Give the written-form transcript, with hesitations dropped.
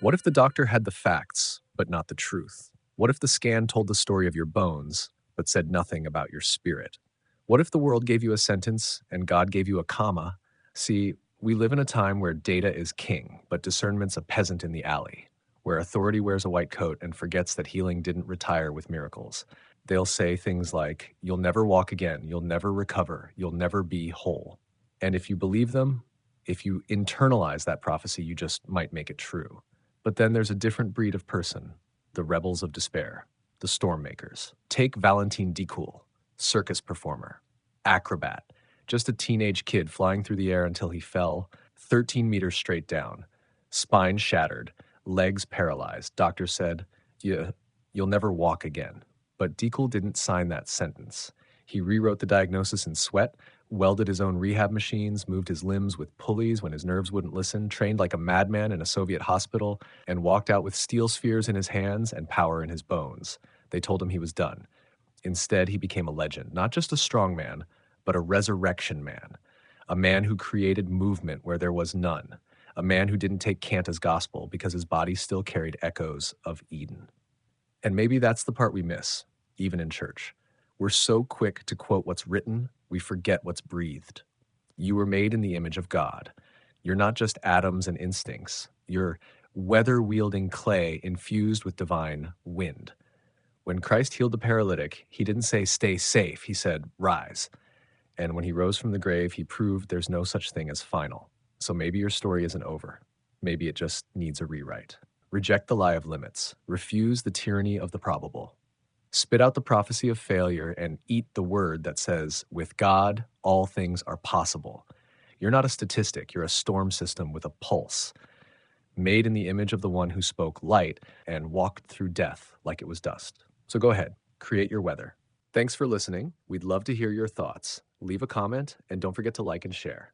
What if the doctor had the facts, but not the truth? What if the scan told the story of your bones, but said nothing about your spirit? What if the world gave you a sentence and God gave you a comma? See, we live in a time where data is king, but discernment's a peasant in the alley, where authority wears a white coat and forgets that healing didn't retire with miracles. They'll say things like, "You'll never walk again, you'll never recover, you'll never be whole." And if you believe them, if you internalize that prophecy, you just might make it true. But then there's a different breed of person, the rebels of despair, the storm makers. Take Valentin Dikul, circus performer, acrobat, just a teenage kid flying through the air until he fell 13 meters straight down, spine shattered, legs paralyzed. Doctor said, You'll never walk again. But Dikul didn't sign that sentence. He rewrote the diagnosis in sweat, welded his own rehab machines, moved his limbs with pulleys when his nerves wouldn't listen, trained like a madman in a Soviet hospital, and walked out with steel spheres in his hands and power in his bones. They told him he was done. Instead, he became a legend, not just a strongman, but a resurrection man, a man who created movement where there was none, a man who didn't take Kant as gospel because his body still carried echoes of Eden. And maybe that's the part we miss, even in church. We're so quick to quote what's written, we forget what's breathed. You were made in the image of God. You're not just atoms and instincts. You're weather-wielding clay infused with divine wind. When Christ healed the paralytic, he didn't say, "Stay safe." He said, "Rise." And when he rose from the grave, he proved there's no such thing as final. So maybe your story isn't over. Maybe it just needs a rewrite. Reject the lie of limits. Refuse the tyranny of the probable. Spit out the prophecy of failure and eat the word that says, with God, all things are possible. You're not a statistic, you're a storm system with a pulse, made in the image of the one who spoke light and walked through death like it was dust. So go ahead, create your weather. Thanks for listening. We'd love to hear your thoughts. Leave a comment and don't forget to like and share.